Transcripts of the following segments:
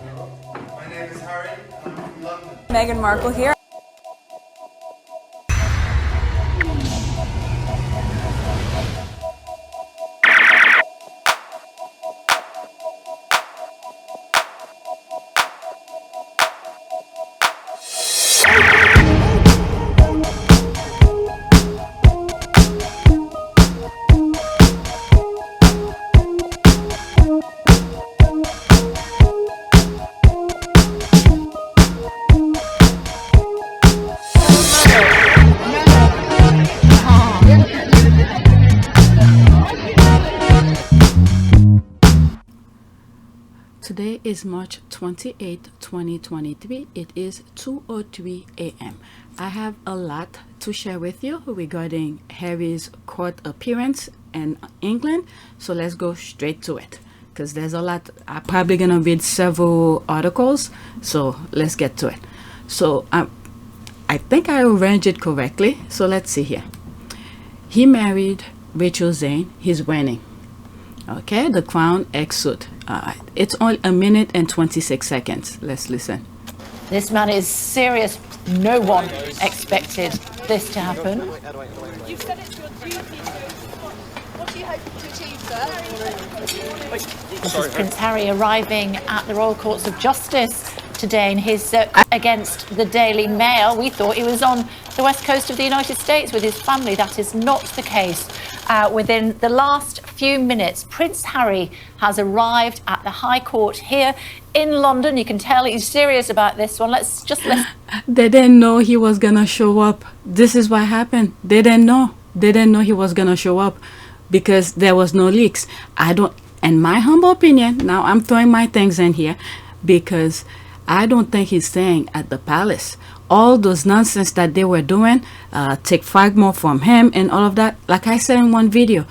My name is Harry, and I'm from London. Meghan Markle here. Today is March 28, 2023. It is 2:03 a.m. I have a lot to share with you regarding Harry's court appearance in England. So let's go straight to it because there's a lot. I'm probably going to read several articles. So let's get to it. So I think I arranged it correctly. So let's see here. He married Rachel Zane. He's winning. Okay, the Crown exit. It's only a minute and 26 seconds. Let's listen. This man is serious. No one expected this to happen. You've said it's your duty to. What are you hoping to achieve, sir? This is Prince Harry arriving at the Royal Courts of Justice today in his against the Daily Mail. We thought he was on the west coast of the United States with his family. That is not the case. Within the last few minutes, Prince Harry has arrived at the High Court here in London. You can tell he's serious about this one. Let's just listen. They didn't know he was gonna show up. This is what happened. They didn't know. They didn't know he was gonna show up because there was no leaks. In my humble opinion, now I'm throwing my things in here because I don't think he's staying at the palace. All those nonsense that they were doing, take fragment from him and all of that. Like I said in one video,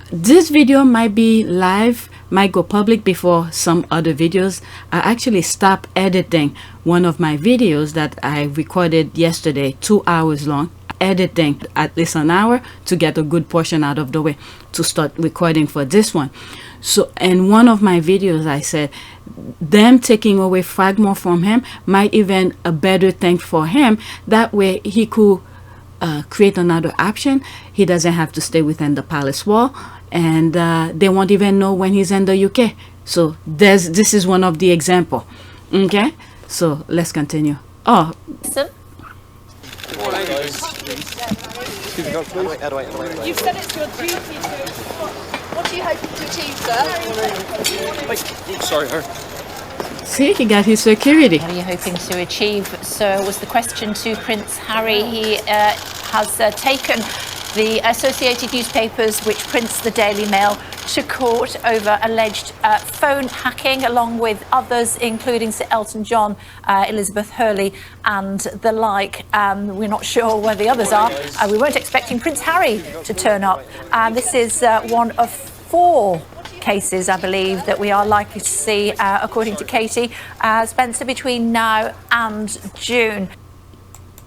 this video might be live, might go public before some other videos. I actually stopped editing one of my videos that I recorded yesterday, 2 hours long. Editing at least an hour to get a good portion out of the way to start recording for this one. So in one of my videos I said them taking away fragment from him might even a better thing for him. That way he could create another option. He doesn't have to stay within the palace wall, and they won't even know when he's in the UK. So this is one of the example. Okay, so let's continue. Oh, You've said it's your duty to. What are you hoping to achieve, sir? Sorry, her. see, he got his security. What are you hoping to achieve, sir, was the question to Prince Harry. He has taken the Associated Newspapers, which prints the Daily Mail, to court over alleged phone hacking, along with others, including Sir Elton John, Elizabeth Hurley, and the like. We're not sure where the others are. We weren't expecting Prince Harry to turn up. This is one of 4 cases, I believe, that we are likely to see, according to Katie Spencer, between now and June.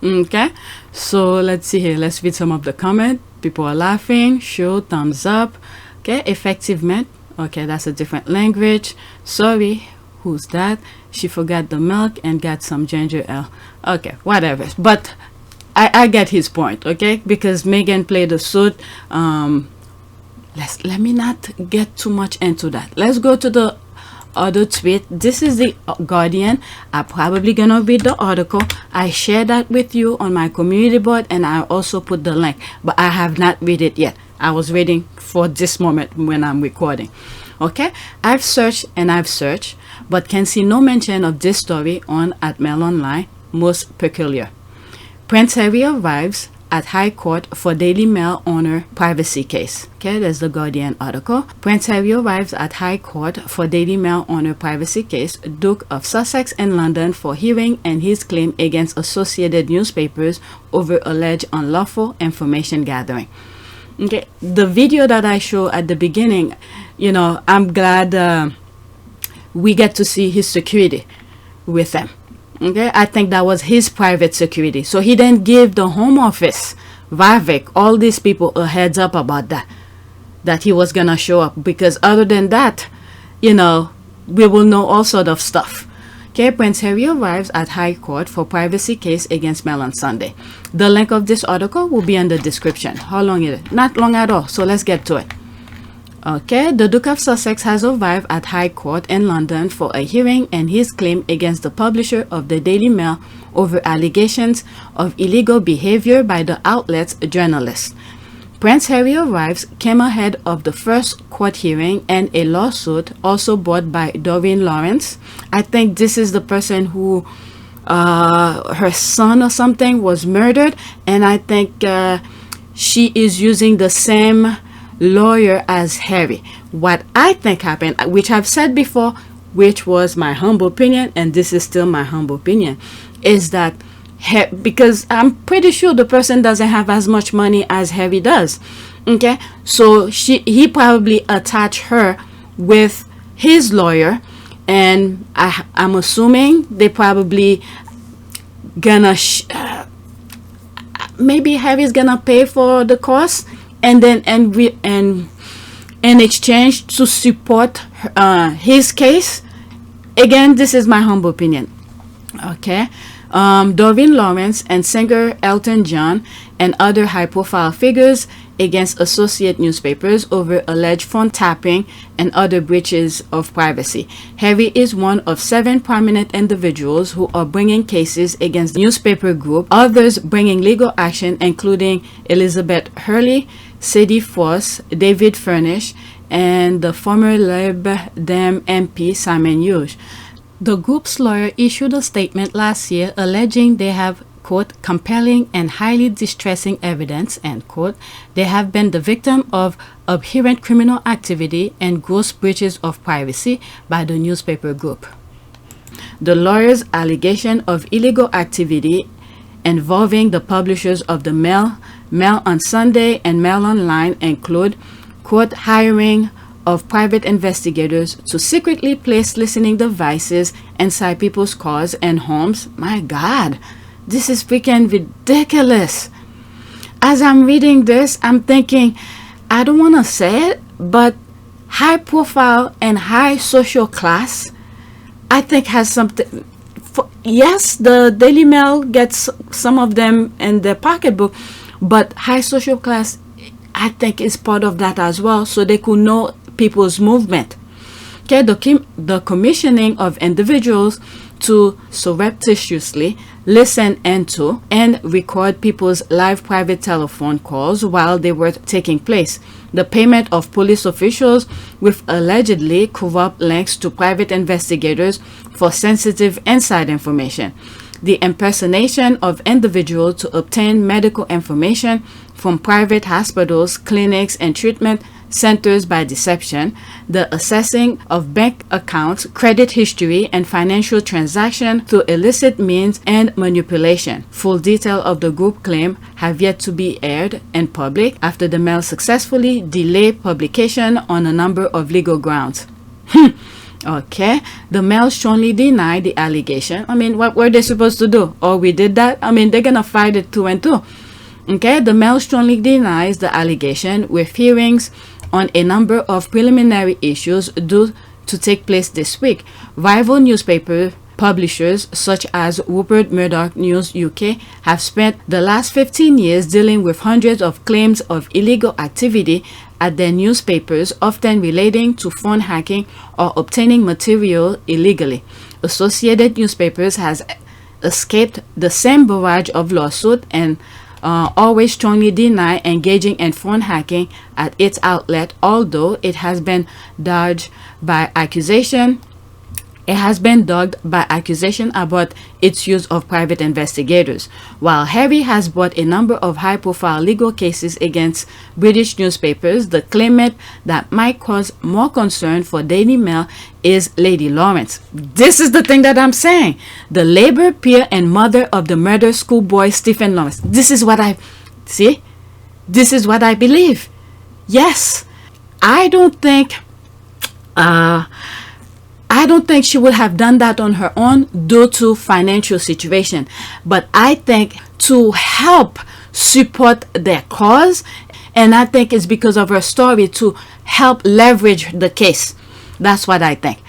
Okay, so let's see here. Let's read some of the comment. People are laughing. Show thumbs up. Okay, effective meant. Okay, that's a different language. Sorry, who's that? She forgot the milk and got some ginger ale. Okay, whatever. But I get his point. Okay, because Meghan played a suit. Let me not get too much into that. Let's go to the other tweet. This is the Guardian. I'm probably gonna read the article. I share that with you on my community board, and I also put the link, but I have not read it yet. I was waiting for this moment when I'm recording. Okay, I've searched and I've searched, but can see no mention of this story on at Mail Online. Most peculiar. Prince Harry arrives at High Court for Daily Mail owner privacy case. Okay, there's the Guardian article. Prince Harry arrives at High Court for Daily Mail owner privacy case, Duke of Sussex in London, for hearing and his claim against Associated Newspapers over alleged unlawful information gathering. Okay, the video that I show at the beginning, you know, I'm glad we get to see his security with them. Okay, I think that was his private security. So he didn't give the Home Office, Vivek, all these people a heads up about that he was gonna show up. Because other than that, you know, we will know all sort of stuff. Okay, Prince Harry arrives at High Court for privacy case against Mel on Sunday. The link of this article will be in the description. How long is it? Not long at all, so let's get to it. Okay, the Duke of Sussex has arrived at High Court in London for a hearing and his claim against the publisher of the Daily Mail over allegations of illegal behavior by the outlet's journalists. Prince Harry arrives came ahead of the first court hearing and a lawsuit also brought by Doreen Lawrence. I think this is the person who her son or something was murdered, and I think she is using the same lawyer as Harry. What I think happened, which I've said before, which was my humble opinion, and this is still my humble opinion, is that because I'm pretty sure the person doesn't have as much money as Harry does. Okay, so he probably attached her with his lawyer, and I'm assuming they probably gonna maybe Harry's gonna pay for the cost, and then and in exchange to support his case. Again, this is my humble opinion. Okay. Doreen Lawrence and singer Elton John and other high-profile figures against associate newspapers over alleged phone tapping and other breaches of privacy. Harry is one of 7 prominent individuals who are bringing cases against the newspaper group. Others bringing legal action including Elizabeth Hurley, Sadie Foss, David Furnish, and the former Lib Dem MP Simon Hughes. The group's lawyer issued a statement last year alleging they have, quote, compelling and highly distressing evidence, end quote. They have been the victim of abhorrent criminal activity and gross breaches of privacy by the newspaper group. The lawyer's allegation of illegal activity involving the publishers of the Mail on Sunday and Mail Online include, quote, hiring of private investigators to secretly place listening devices inside people's cars and homes. My God, this is freaking ridiculous. As I'm reading this, I'm thinking, I don't want to say it, but high profile and high social class, I think has something. Yes, the Daily Mail gets some of them in their pocketbook, but high social class, I think, is part of that as well, so they could know people's movement. Okay, the commissioning of individuals to surreptitiously listen into and record people's live private telephone calls while they were taking place. The payment of police officials with allegedly corrupt links to private investigators for sensitive inside information. The impersonation of individuals to obtain medical information from private hospitals, clinics, and treatment centers by deception, the accessing of bank accounts, credit history, and financial transaction through illicit means and manipulation. Full detail of the group claim have yet to be aired in public after the Mail successfully delayed publication on a number of legal grounds. Okay, the Mail strongly denied the allegation. I mean, what were they supposed to do? Oh, we did that? I mean, they're gonna fight it 2 and 2. Okay, the Mail strongly denies the allegation, with hearings on a number of preliminary issues due to take place this week. Rival newspaper publishers such as Rupert Murdoch News UK have spent the last 15 years dealing with hundreds of claims of illegal activity at their newspapers, often relating to phone hacking or obtaining material illegally. Associated Newspapers has escaped the same barrage of lawsuits and always strongly deny engaging in phone hacking at its outlet, although it has been dogged by accusation. It has been dogged by accusation about its use of private investigators. While Harry has brought a number of high-profile legal cases against British newspapers, the claimant that might cause more concern for Daily Mail is Lady Lawrence. This is the thing that I'm saying. The Labour peer and mother of the murdered schoolboy Stephen Lawrence. This is what I see. This is what I believe. Yes, I don't think she would have done that on her own due to financial situation. But I think to help support their cause, and I think it's because of her story to help leverage the case. That's what I think.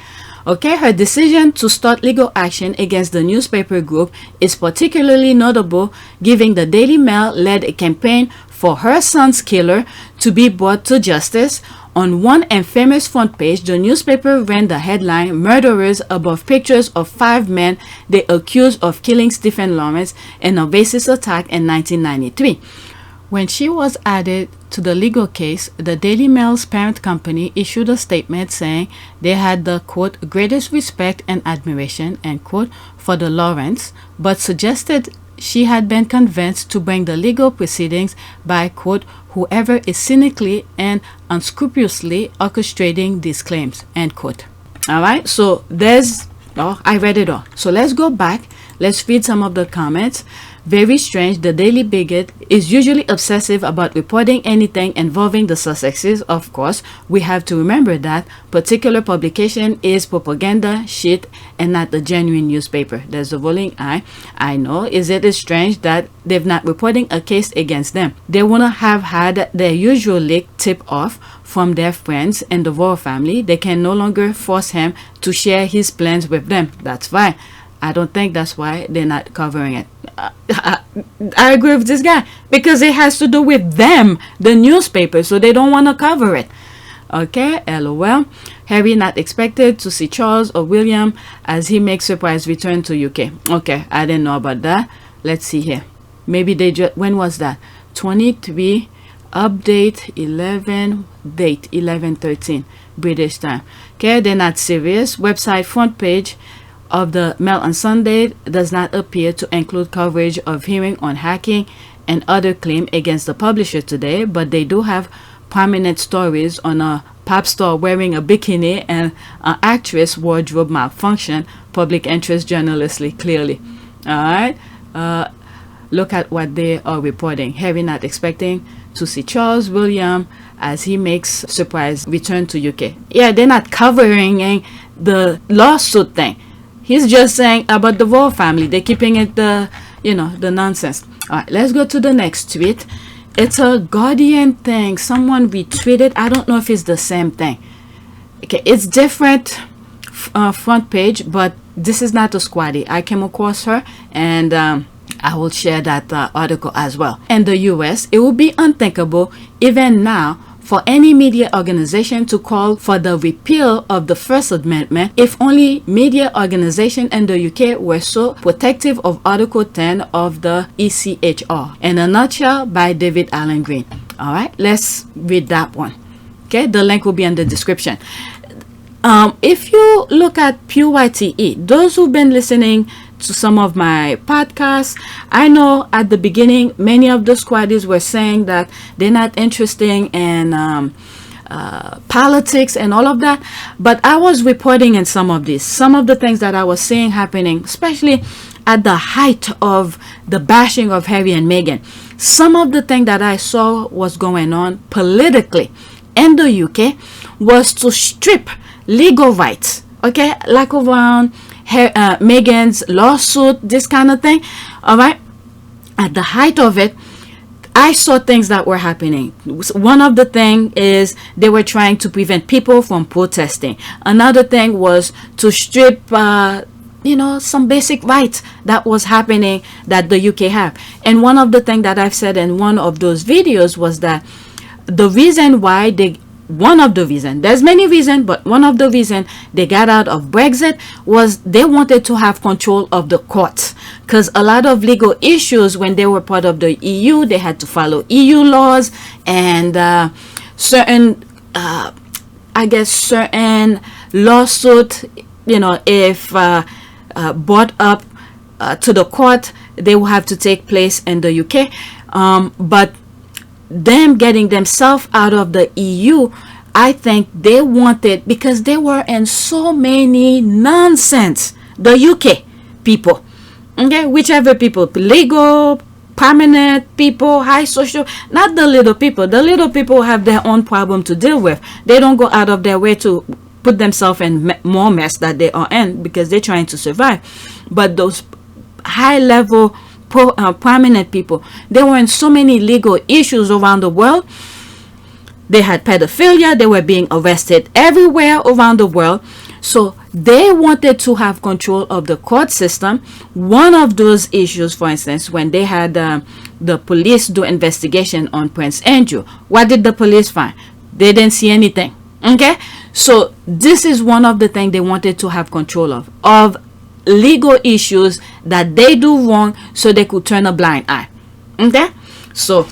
Okay, her decision to start legal action against the newspaper group is particularly notable, given the Daily Mail led a campaign for her son's killer to be brought to justice. On one infamous front page, the newspaper ran the headline, "Murderers," above pictures of 5 men they accused of killing Stephen Lawrence in a racist attack in 1993. When she was added to the legal case, the Daily Mail's parent company issued a statement saying they had the, quote, "greatest respect and admiration," end quote, for the Lawrence, but suggested she had been convinced to bring the legal proceedings by, quote, "whoever is cynically and unscrupulously orchestrating these claims," end quote. All right, so there's, oh, I read it all. So let's go back. Let's read some of the comments. Very strange. The Daily Bigot is usually obsessive about reporting anything involving the Sussexes. Of course, we have to remember that particular publication is propaganda shit and not a genuine newspaper. There's a rolling eye. I know. Is it strange that they're not reporting a case against them? They wouldn't have had their usual leak tip off from their friends and the royal family. They can no longer force him to share his plans with them. That's fine. I don't think that's why they're not covering it. I agree with this guy, because it has to do with them, the newspaper, so they don't want to cover it. Okay, LOL. Harry not expected to see Charles or William as he makes surprise return to UK. Okay, I didn't know about that. Let's see here. Maybe they just, when was that? 23 update 11 date 11/13 British time. Okay, they're not serious. Website front page of the Mail on Sunday does not appear to include coverage of hearing on hacking and other claim against the publisher today, but they do have prominent stories on a pop star wearing a bikini and an actress wardrobe malfunction. Public interest journalistically clearly. All right, look at what they are reporting. Harry not expecting to see Charles William as he makes surprise return to UK. Yeah, they're not covering the lawsuit thing. He's just saying about the royal family. They're keeping it the, the nonsense. All right, let's go to the next tweet. It's a Guardian thing. Someone retweeted. I don't know if it's the same thing. Okay, it's different front page, but this is not a squatty. I came across her, and I will share that article as well. In the US, it would be unthinkable even now for any media organization to call for the repeal of the First Amendment if only media organizations in the UK were so protective of Article 10 of the ECHR. In a nutshell, by David Allen Green. All right, let's read that one. Okay, the link will be in the description. If you look at PYTE, those who've been listening to some of my podcasts, I know at the beginning many of the squaddies were saying that they're not interested in politics and all of that, but I was reporting in some of the things that I was seeing happening, especially at the height of the bashing of Harry and Meghan. Some of the things that I saw was going on politically in the UK was to strip legal rights, okay, like around Meghan's lawsuit, this kind of thing. All right, at the height of it, I saw things that were happening. One of the things is they were trying to prevent people from protesting. Another thing was to strip some basic rights that was happening that the UK have. And one of the things that I've said in one of those videos was that the reason why there's many reasons, but one of the reasons they got out of Brexit was they wanted to have control of the courts, because a lot of legal issues, when they were part of the EU, they had to follow EU laws, and certain lawsuit, if brought up to the court, they will have to take place in the UK. But them getting themselves out of the EU, I think they wanted, because they were in so many nonsense, the UK people, okay, whichever people, legal, prominent people, high social, not the little people. The little people have their own problem to deal with. They don't go out of their way to put themselves in more mess that they are in, because they're trying to survive. But those high level prominent people, they were in so many legal issues around the world. They had pedophilia. They were being arrested everywhere around the world. So they wanted to have control of the court system. One of those issues, for instance, when they had the police do investigation on Prince Andrew, what did the police find? They didn't see anything. Okay, so this is one of the things they wanted to have control of legal issues that they do wrong, so they could turn a blind eye. Okay, so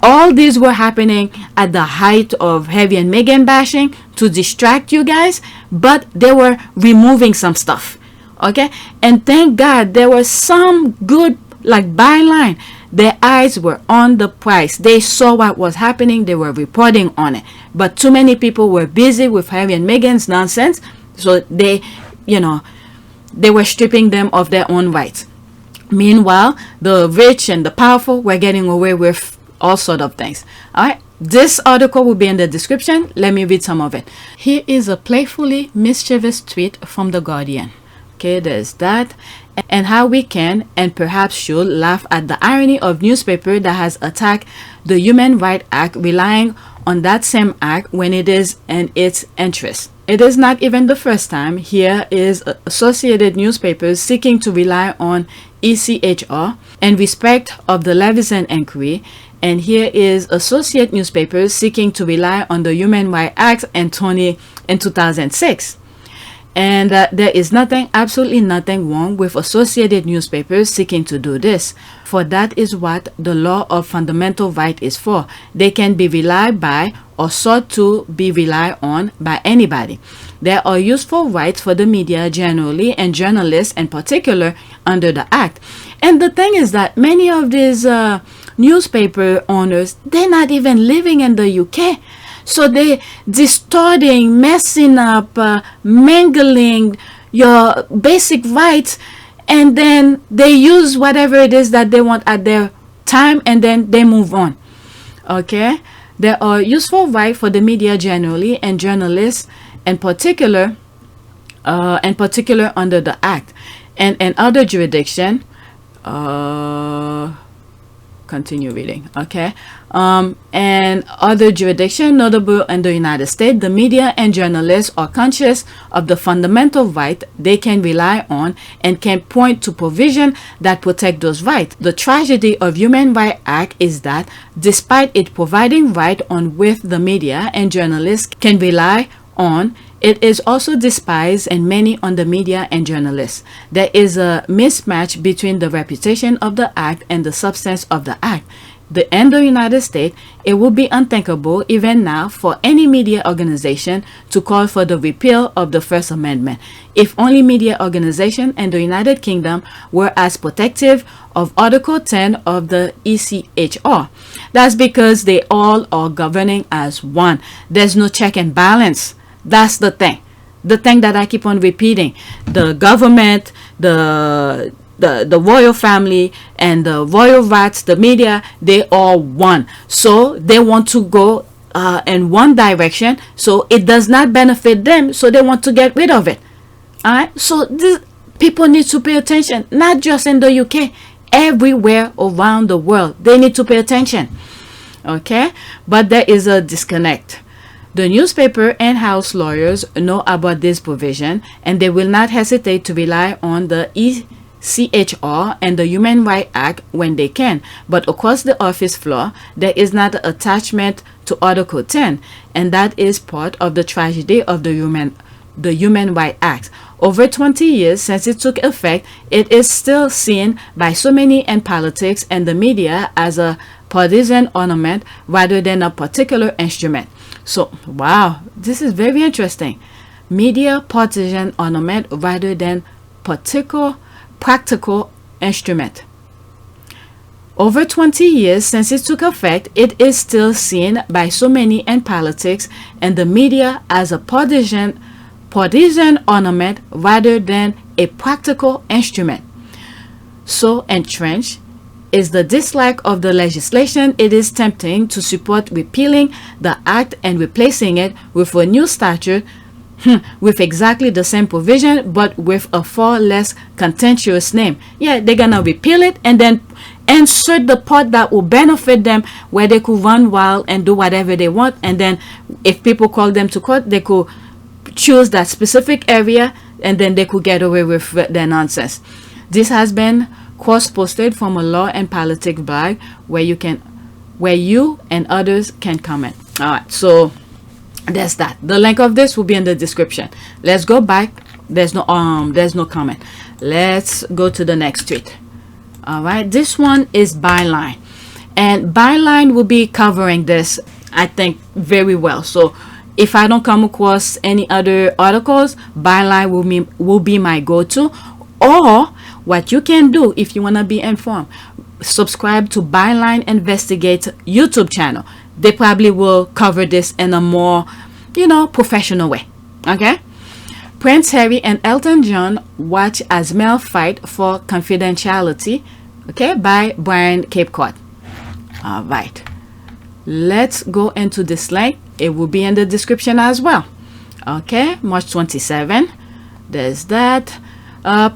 all these were happening at the height of Harry and Meghan bashing to distract you guys, but they were removing some stuff. Okay, and thank God there was some good, like ByLine. Their eyes were on the price. They saw what was happening. They were reporting on it. But too many people were busy with Harry and Meghan's nonsense, so they were stripping them of their own rights. Meanwhile, the rich and the powerful were getting away with all sort of things. All right. This article will be in the description. Let me read some of it. Here is a playfully mischievous tweet from The Guardian. Okay, there's that. And how we can and perhaps should laugh at the irony of newspaper that has attacked the Human Rights Act, relying on that same act when it is in its interest. It is not even the first time. Here is Associated Newspapers seeking to rely on ECHR in respect of the Leveson inquiry. And here is Associate Newspapers seeking to rely on the Human Rights Act in 2006. And there is nothing, absolutely nothing wrong with Associated Newspapers seeking to do this, for that is what the law of fundamental right is for. They can be relied by or sought to be relied on by anybody. There are useful rights for the media generally and journalists in particular under the Act. And the thing is that many of these newspaper owners, they're not even living in the UK. So they distorting, messing up, mangling your basic rights, and then they use whatever it is that they want at their time, and then they move on. Okay, there are useful rights for the media generally and journalists in particular under the Act, and in other jurisdiction. Continue reading. Okay, and other jurisdiction, notable in the United States, the media and journalists are conscious of the fundamental right they can rely on and can point to provision that protect those rights. The tragedy of Human Rights Act is that despite it providing right on which the media and journalists can rely on, it is also despised in many on the media and journalists. There is a mismatch between the reputation of the Act and the substance of the Act. In the United States, it would be unthinkable even now for any media organization to call for the repeal of the First Amendment. If only media organizations in the United Kingdom were as protective of Article 10 of the ECHR. That's because they all are governing as one. There's no check and balance. That's the thing that I keep on repeating. The government, the royal family, and the royal rats, the media, they all one. So they want to go in one direction, so it does not benefit them, so they want to get rid of it. All right, so people need to pay attention, not just in the UK, everywhere around the world. They need to pay attention. Okay, but there is a disconnect. The newspaper and house lawyers know about this provision, and they will not hesitate to rely on the ECHR and the Human Rights Act when they can. But across the office floor, there is not an attachment to Article 10, and that is part of the tragedy of the Human Rights Act. Over 20 years since it took effect, it is still seen by so many in politics and the media as a partisan ornament rather than a particular instrument. So, wow, this is very interesting. Media partisan ornament rather than practical instrument. Over 20 years since it took effect, it is still seen by so many in politics and the media as a partisan ornament rather than a practical instrument. So entrenched is the dislike of the legislation, it is tempting to support repealing the Act and replacing it with a new statute with exactly the same provision but with a far less contentious name. Yeah, they're gonna repeal it and then insert the part that will benefit them, where they could run wild and do whatever they want, and then if people call them to court, they could choose that specific area, and then they could get away with their nonsense. This has been cross-posted from a law and politics blog where you and others can comment. All right, so there's that. The link of this will be in the description. Let's go back. There's no comment. Let's go to the next tweet. All right, this one is ByLine, and ByLine will be covering this, I think, very well. So if I don't come across any other articles, ByLine will be my go-to. Or what you can do if you want to be informed, subscribe to ByLine Investigate YouTube channel. They probably will cover this in a more, professional way. Okay. Prince Harry and Elton John watch as male fight for confidentiality. Okay, by Brian Cape Cod. All right. Let's go into this link. It will be in the description as well. Okay, March 27. There's that.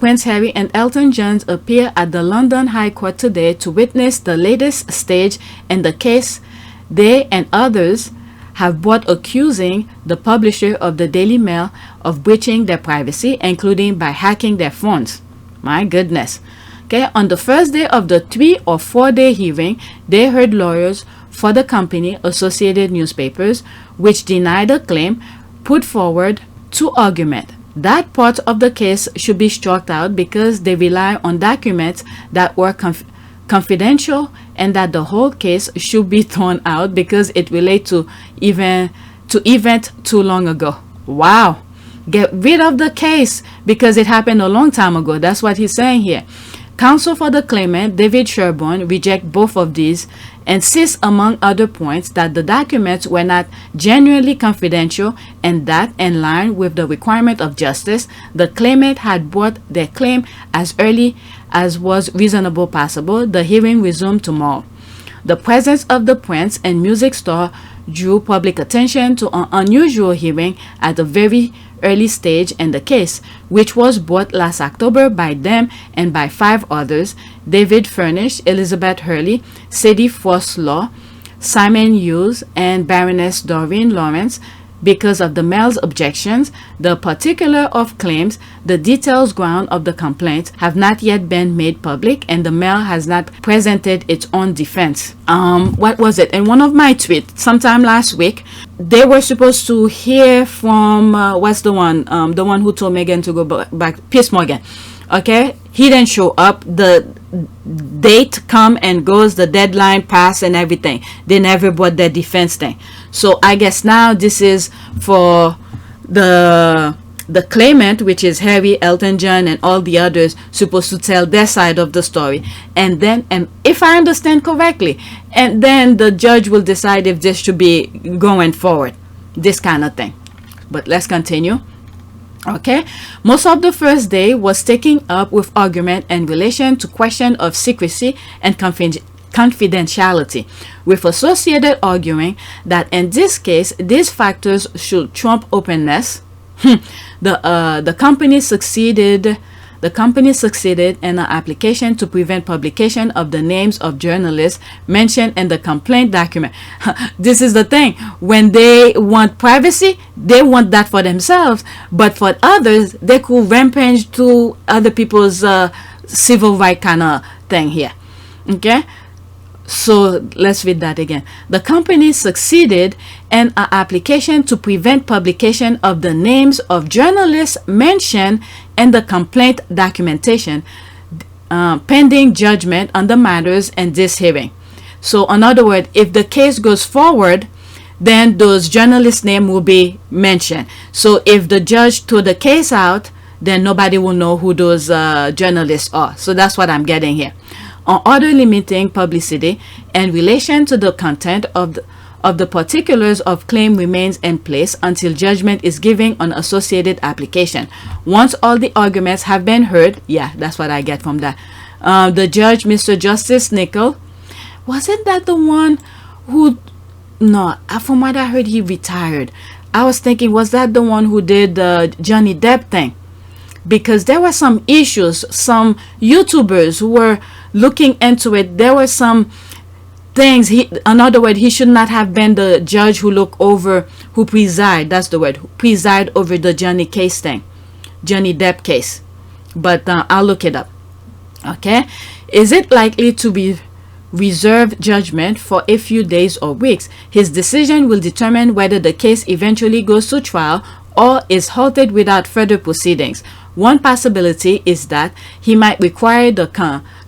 Prince Harry and Elton John appear at the London High Court today to witness the latest stage in the case they and others have brought, accusing the publisher of the Daily Mail of breaching their privacy, including by hacking their phones. My goodness. Okay, on the first day of the 3 or 4 day hearing, they heard lawyers for the company, Associated Newspapers, which denied the claim, put forward 2 arguments. That part of the case should be struck out because they rely on documents that were confidential, and that the whole case should be thrown out because it relates to event too long ago. Wow. Get rid of the case because it happened a long time ago. That's what he's saying here. Counsel for the claimant, David Sherborne, reject both of these, insists among other points that the documents were not genuinely confidential, and that, in line with the requirement of justice, the claimant had brought their claim as early as was reasonable possible. The hearing resumed tomorrow. The presence of the Prince and music star drew public attention to an unusual hearing at a very early stage in the case, which was brought last October by them and by 5 others: David Furnish, Elizabeth Hurley, Sadie Frost-Law, Simon Hughes, and Baroness Doreen Lawrence. Because of the Mail's objections, the particular of claims, the details ground of the complaint have not yet been made public, and the Mail has not presented its own defense. What was it? In one of my tweets sometime last week, they were supposed to hear from what's the one who told Megan to go back, Piers Morgan. Okay, he didn't show up. The date come and goes, the deadline pass and everything. They never brought their defense thing. So I guess now this is for the claimant, which is Harry, Elton John, and all the others, supposed to tell their side of the story, and if I understand correctly, and then the judge will decide if this should be going forward, this kind of thing. But let's continue. Okay, most of the first day was taken up with argument in relation to question of secrecy and confidentiality, with Associated arguing that in this case these factors should trump openness. The company succeeded in an application to prevent publication of the names of journalists mentioned in the complaint document. This is the thing. When they want privacy, they want that for themselves, but for others, they could rampage to other people's civil right kind of thing here. Okay? So let's read that again. The company succeeded in an application to prevent publication of the names of journalists mentioned in the complaint documentation, pending judgment on the matters in this hearing. So in other words, if the case goes forward, then those journalists' name will be mentioned. So if the judge threw the case out, then nobody will know who those journalists are. So that's what I'm getting here. On order limiting publicity in relation to the content of the particulars of claim remains in place until judgment is given on associated application. Once all the arguments have been heard, yeah, that's what I get from that. The judge, Mr. Justice Nicol, wasn't that the one who, no, from what I heard, he retired. I was thinking, was that the one who did the Johnny Depp thing? Because there were some issues, some YouTubers who were looking into it. There were some things. In other words, he should not have been the judge who preside, that's the word, preside over the Johnny Depp case. But I'll look it up. Okay, is it likely to be reserved judgment for a few days or weeks? His decision will determine whether the case eventually goes to trial or is halted without further proceedings. One possibility is that he might require the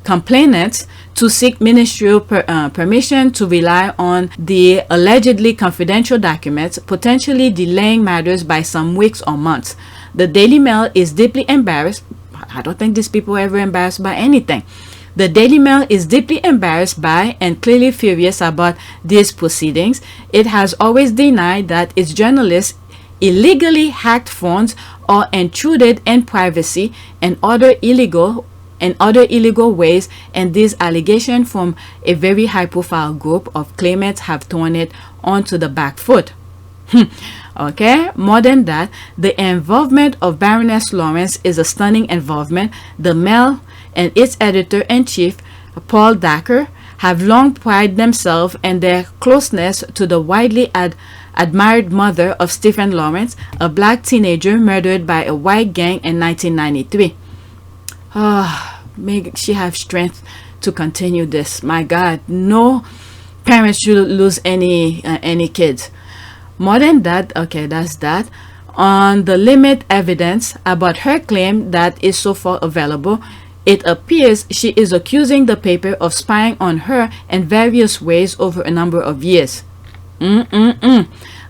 complainants to seek ministerial permission to rely on the allegedly confidential documents, potentially delaying matters by some weeks or months. The Daily Mail is deeply embarrassed. I don't think these people are ever embarrassed by anything. The Daily Mail is deeply embarrassed by and clearly furious about these proceedings. It has always denied that its journalists illegally hacked phones or intruded in privacy and other illegal ways, and these allegations from a very high-profile group of claimants have thrown it onto the back foot. Okay, more than that, the involvement of Baroness Lawrence is a stunning involvement. The Mail and its editor-in-chief, Paul Dacker, have long prided themselves in their closeness to the widely admired mother of Stephen Lawrence, a black teenager murdered by a white gang in 1993. May she have strength to continue this. My God, no parents should lose any kids. More than that, okay, that's that. On the limit evidence about her claim that is so far available, it appears she is accusing the paper of spying on her in various ways over a number of years.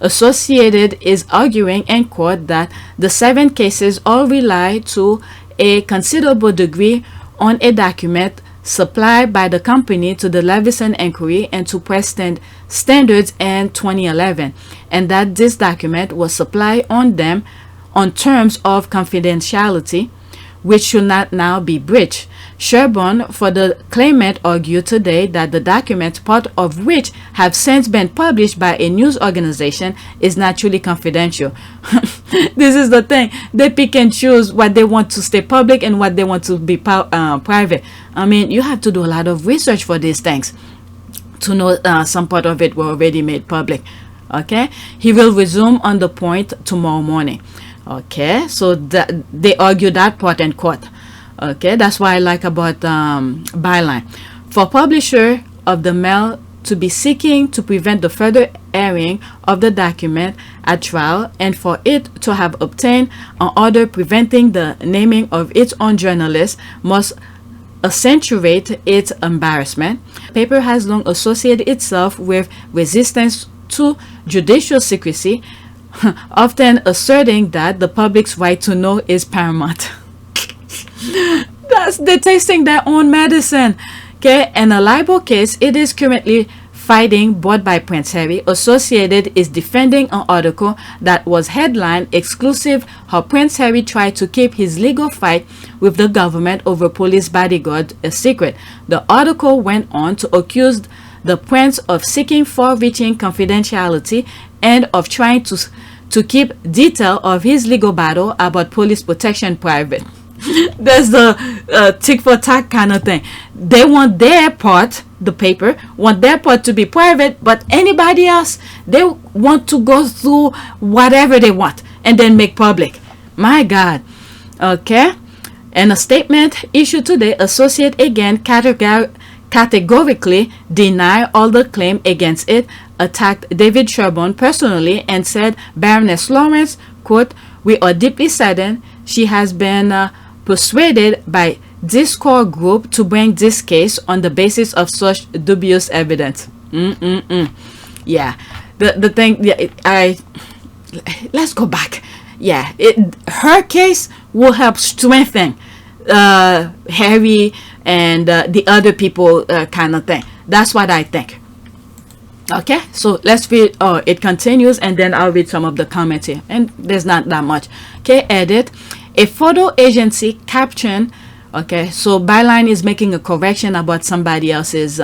Associated is arguing in court that the 7 cases all rely to a considerable degree on a document supplied by the company to the Levison Inquiry and to press standards in 2011, and that this document was supplied on them on terms of confidentiality, which should not now be breached. Sherborne, for the claimant, argued today that the documents, part of which have since been published by a news organization, is naturally confidential. This is the thing. They pick and choose what they want to stay public and what they want to be private. I mean, you have to do a lot of research for these things to know some part of it were already made public. Okay, he will resume on the point tomorrow morning. Okay, so they argue that part in court. Okay, that's why I like about ByLine. For publisher of the Mail to be seeking to prevent the further airing of the document at trial, and for it to have obtained an order preventing the naming of its own journalist, must accentuate its embarrassment. Paper has long associated itself with resistance to judicial secrecy, often asserting that the public's right to know is paramount. They're tasting their own medicine. Okay, in a libel case it is currently fighting brought by Prince Harry, Associated is defending an article that was headlined "Exclusive: How Prince Harry Tried to Keep His Legal Fight with the Government Over Police Bodyguard a Secret." The article went on to accuse the prince of seeking far-reaching confidentiality and of trying to keep detail of his legal battle about police protection private. There's the tick for tack kind of thing. They want their part, the paper want their part to be private, but anybody else, they want to go through whatever they want and then make public. My God. Okay, in a statement issued today, Associate again categorically denied all the claim against it, attacked David Sherborne personally, and said Baroness Lawrence, quote, "We are deeply saddened she has been persuaded by this core group to bring this case on the basis of such dubious evidence." Yeah, the thing, yeah, let's go back. Yeah, her case will help strengthen Harry and the other people kind of thing. That's what I think. Okay, so let's read. Oh, it continues, and then I'll read some of the comments here, and there's not that much. Okay, edit. A photo agency caption. Okay, so ByLine is making a correction about somebody else's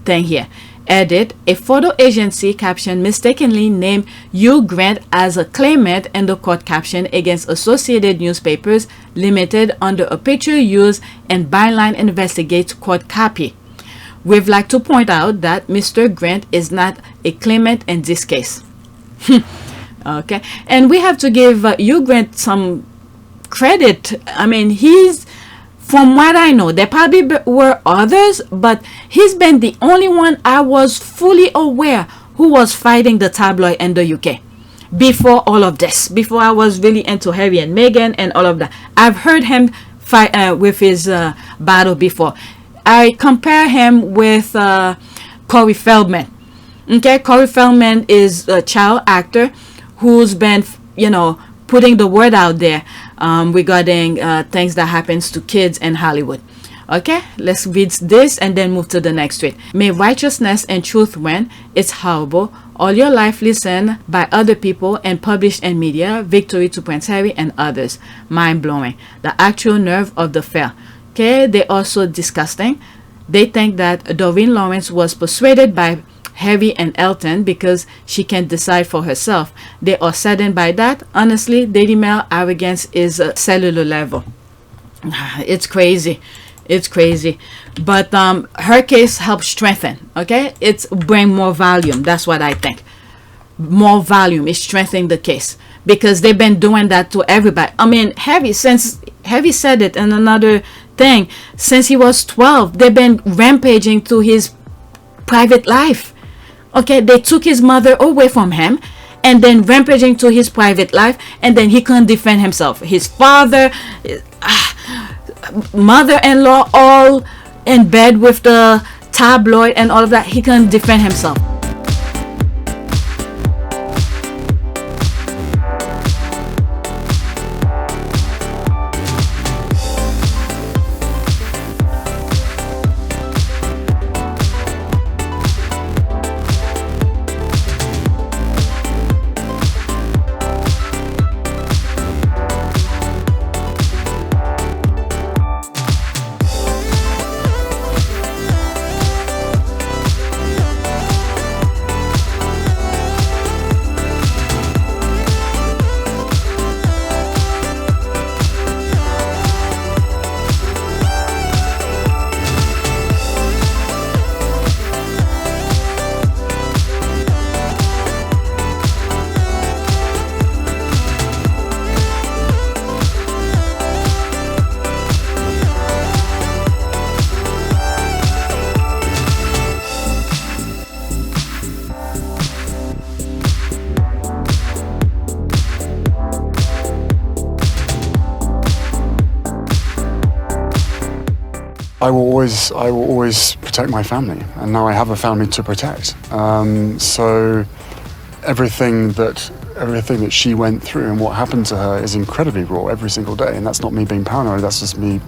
thing here. Edit. A photo agency caption mistakenly named Hugh Grant as a claimant in the court caption against Associated Newspapers Limited under a picture used in ByLine Investigates court copy. we'd like to point out that Mr. Grant is not a claimant in this case. Okay, and we have to give Hugh Grant some credit. I mean, he's, from what I know, there probably were others, but he's been the only one I was fully aware who was fighting the tabloid in the UK before all of this, before I was really into Harry and Meghan and all of that. I've heard him fight with his battle before. I compare him with Corey Feldman. Okay, Corey Feldman is a child actor who's been, you know, putting the word out there regarding things that happens to kids in Hollywood. Okay, let's read this and then move to the next tweet. May righteousness and truth win. It's horrible. All your life listened by other people and published in media. Victory to Prince Harry and others. Mind blowing. The actual nerve of the fair. Okay, they are so disgusting. They think that Doreen Lawrence was persuaded by Harry and Elton because she can decide for herself. They are saddened by that. Honestly, Daily Mail arrogance is a cellular level. It's crazy. It's crazy. But her case helps strengthen. Okay, it's bring more volume. That's what I think. More volume is strengthening the case because they've been doing that to everybody. I mean, Harry said it in another thing. Since he was 12, they've been rampaging through his private life. Okay, they took his mother away from him and then rampaging to his private life, and then he couldn't defend himself. His father, mother-in-law, all in bed with the tabloid and all of that. He couldn't defend himself. I will always protect my family, and now I have a family to protect. So everything that she went through and what happened to her is incredibly raw every single day, and that's not me being paranoid. That's just me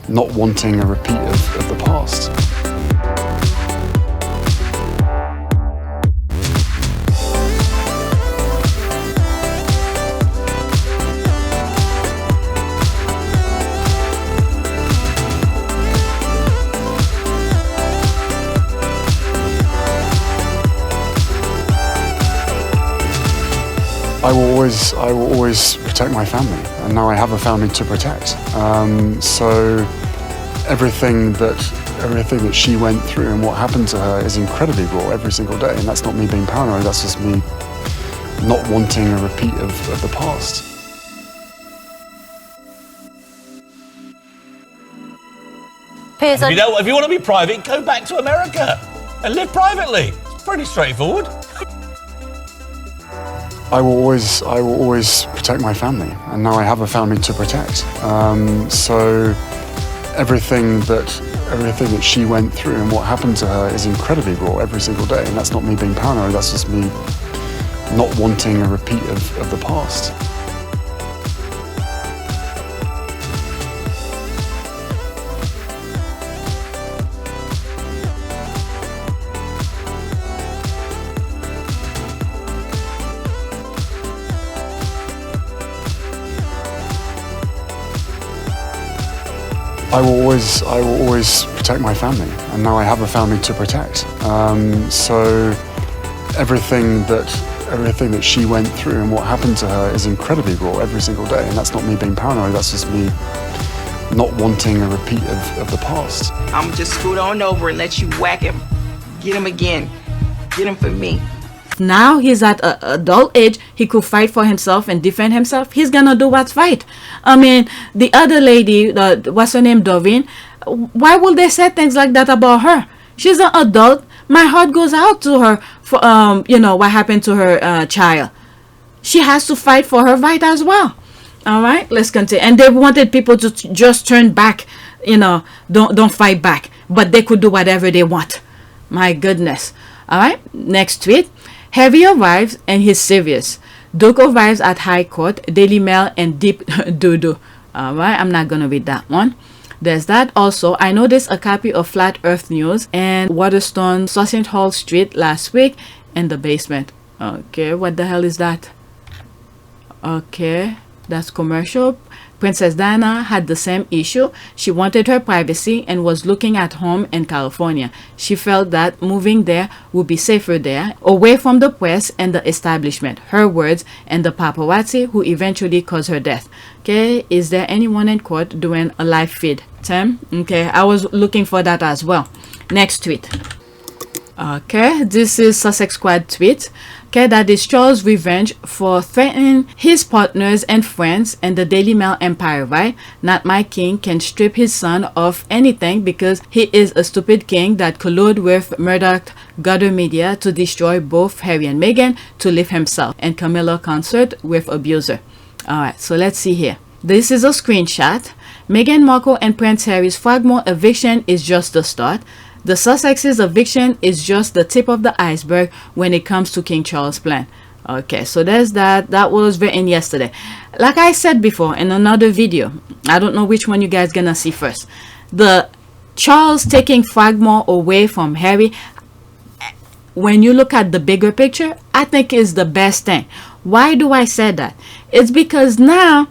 not wanting a repeat of the past. I will always protect my family, and now I have a family to protect. So everything that she went through and what happened to her is incredibly raw every single day, and that's not me being paranoid. That's just me not wanting a repeat of the past. Piers, You know, if you want to be private, go back to America and live privately. It's pretty straightforward. I will always protect my family, and now I have a family to protect. So everything that she went through and what happened to her is incredibly raw every single day, and that's not me being paranoid. That's just me not wanting a repeat of the past. I will always protect my family, and now I have a family to protect. So everything that she went through and what happened to her is incredibly raw every single day, and that's not me being paranoid. That's just me not wanting a repeat of the past. I'm just scoot on over and let you whack him. Get him again. Get him for me. Now he's at an adult age. He could fight for himself and defend himself. He's gonna do what's right. I mean, the other lady, what's her name, Doreen, why would they say things like that about her? She's an adult. My heart goes out to her for you know, what happened to her child. She has to fight for her right as well. All right, let's continue. And they wanted people to just turn back, you know, don't fight back, but they could do whatever they want. My goodness. All right, next tweet. Harry arrives and he's serious. Duke arrives at High Court, Daily Mail, and Deep Doo-doo. All right, I'm not gonna read that one. There's that. Also, I noticed a copy of Flat Earth News and Waterstone Sausage Hall Street last week in the basement. Okay, what the hell is that? Okay, that's commercial. Princess Diana had the same issue. She wanted her privacy and was looking at home in California. She felt that moving there would be safer there, away from the press and the establishment. Her words, and the paparazzi who eventually caused her death. Okay, is there anyone in court doing a live feed? Tim? Okay, I was looking for that as well. Next tweet. Okay, this is Sussex Squad tweet. Okay, that is Charles' revenge for threatening his partners and friends and the Daily Mail empire, right? Not my king can strip his son of anything because he is a stupid king that colluded with Murdoch Gutter Media to destroy both Harry and Meghan to live himself, and Camilla concert with abuser. Alright, so let's see here. This is a screenshot. Meghan Markle and Prince Harry's Frogmore eviction is just the start. The Sussex's eviction is just the tip of the iceberg when it comes to King Charles' plan. Okay, so there's that. That was written yesterday. Like I said before in another video, I don't know which one you guys gonna see first. The Charles taking Frogmore away from Harry, when you look at the bigger picture, I think is the best thing. Why do I say that? It's because now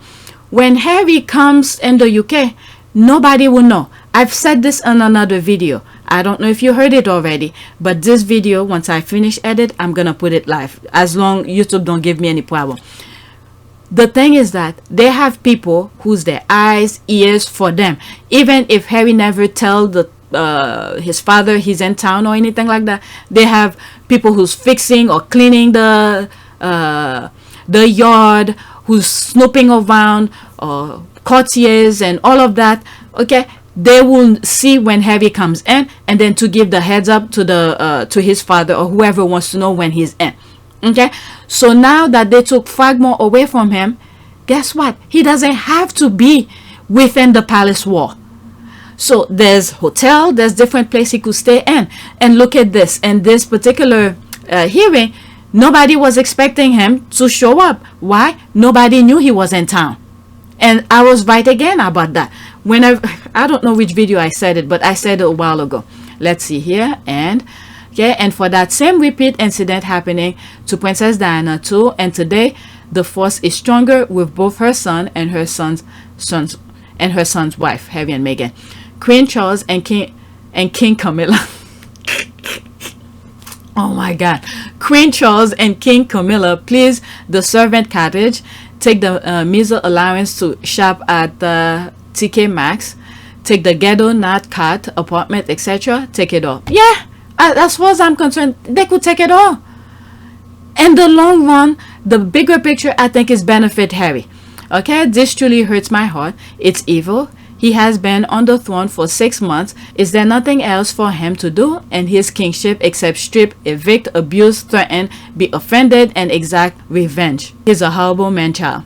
when Harry comes in the UK, nobody will know. I've said this in another video. I don't know if you heard it already, but this video, once I finish edit, I'm gonna put it live, as long YouTube don't give me any problem. The thing is that they have people who's their eyes, ears for them. Even if Harry never tell his father he's in town or anything like that, they have people who's fixing or cleaning the yard, who's snooping around, or courtiers and all of that. Okay, they will see when Harry comes in, and then to give the heads up to his father or whoever wants to know when he's in. Okay, so now that they took Frogmore away from him, guess what? He doesn't have to be within the palace wall. So there's hotel, there's different place he could stay in. And look at this. In this particular hearing, nobody was expecting him to show up. Why? Nobody knew he was in town. And I was right again about that. I don't know which video I said it, but I said it a while ago. Let's see here. And okay, and for that same repeat incident happening to Princess Diana too, and today the force is stronger with both her son and her son's wife, Harry and Meghan, Queen Charles and King Camilla. Oh my God, Queen Charles and King Camilla, please, the servant cottage, take the measle allowance to shop at the TK Maxx, take the ghetto not cut apartment, etc. Take it all. Yeah, as far as I'm concerned, they could take it all. In the long run, the bigger picture, I think, is benefit Harry. Okay, this truly hurts my heart. It's evil. He has been on the throne for 6 months. Is there nothing else for him to do in his kingship except strip, evict, abuse, threaten, be offended, and exact revenge? He's a horrible man-child.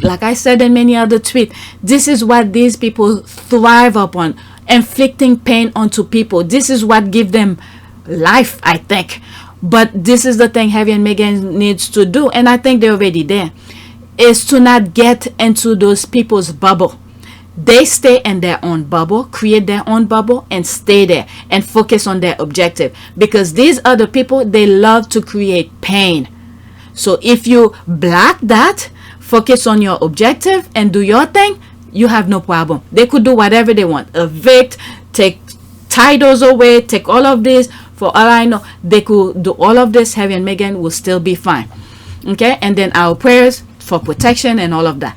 Like I said in many other tweets, this is what these people thrive upon, inflicting pain onto people. This is what gives them life, I think. But this is the thing Harry and Meghan needs to do, and I think they're already there, is to not get into those people's bubble. They stay in their own bubble, create their own bubble, and stay there and focus on their objective. Because these other people, they love to create pain. So if you block that, focus on your objective and do your thing, you have no problem. They could do whatever they want. Evict, take titles away, take all of this. For all I know, they could do all of this. Harry and Meghan will still be fine. Okay, and then our prayers for protection and all of that.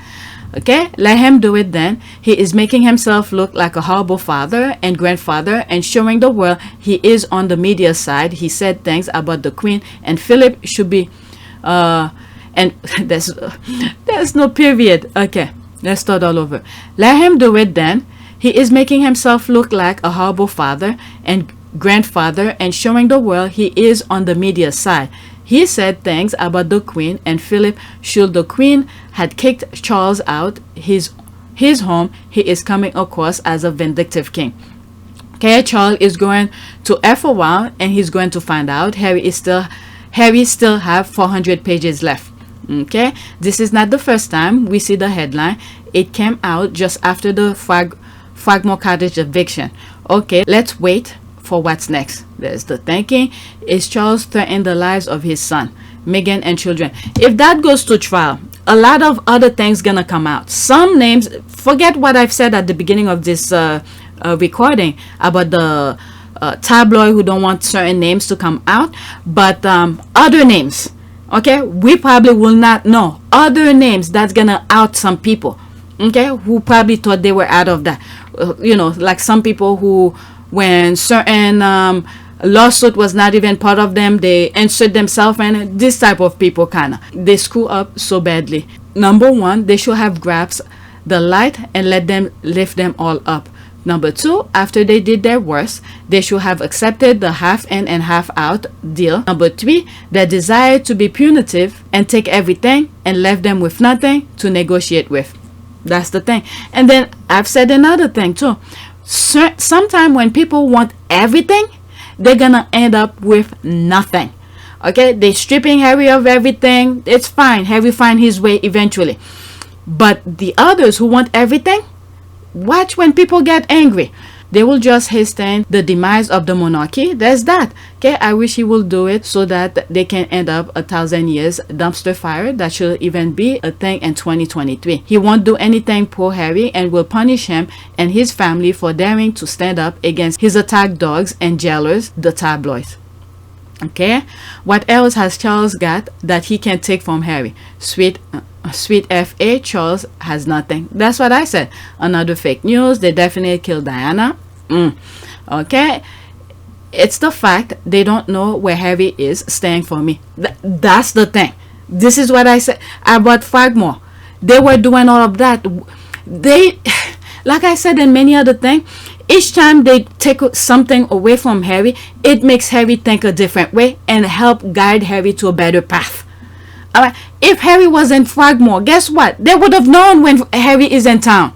Okay, let him do it then. He is making himself look like a horrible father and grandfather and showing the world he is on the media side. He said things about the Queen and Philip should be and there's no period. Okay, let's start all over. Let him do it then. He is making himself look like a horrible father and grandfather and showing the world he is on the media side. He said things about the Queen and Philip should the Queen had kicked Charles out his home. He is coming across as a vindictive king. Okay, Charles is going to F a while and he's going to find out Harry still have 400 pages left. Okay, this is not the first time we see the headline. It came out just after the Frogmore Cottage eviction. Okay, let's wait for what's next. There's the thinking. Is Charles threatening the lives of his son, Meghan, and children? If that goes to trial, a lot of other things gonna come out. Some names, forget what I've said at the beginning of this recording about the tabloid who don't want certain names to come out, but other names, okay, we probably will not know. Other names that's gonna out some people, okay, who probably thought they were out of that. Like some people who, when certain lawsuit was not even part of them, they insert themselves in. This type of people they screw up so badly. Number one, they should have grasped the light and let them lift them all up. Number two, after they did their worst, they should have accepted the half in and half out deal. Number three, their desire to be punitive and take everything and left them with nothing to negotiate with. That's the thing. And then I've said another thing too. Sometimes when people want everything, they're gonna end up with nothing. Okay, they're stripping Harry of everything. It's fine. Harry find his way eventually. But the others who want everything, watch when people get angry. They will just hasten the demise of the monarchy. There's that. Okay, I wish he will do it so that they can end up 1,000 years dumpster fire. That should even be a thing in 2023. He won't do anything pro Harry and will punish him and his family for daring to stand up against his attack dogs and jailers, the tabloids. Okay, what else has Charles got that he can take from Harry? Sweet FA, Charles has nothing. That's what I said. Another fake news. They definitely killed Diana. Okay, it's the fact they don't know where Harry is staying for me. That's the thing. This is what I said about Frogmore. They were doing all of that. They, like I said in many other things, each time they take something away from Harry, it makes Harry think a different way and help guide Harry to a better path. Alright, if Harry was in Frogmore, guess what? They would have known when Harry is in town.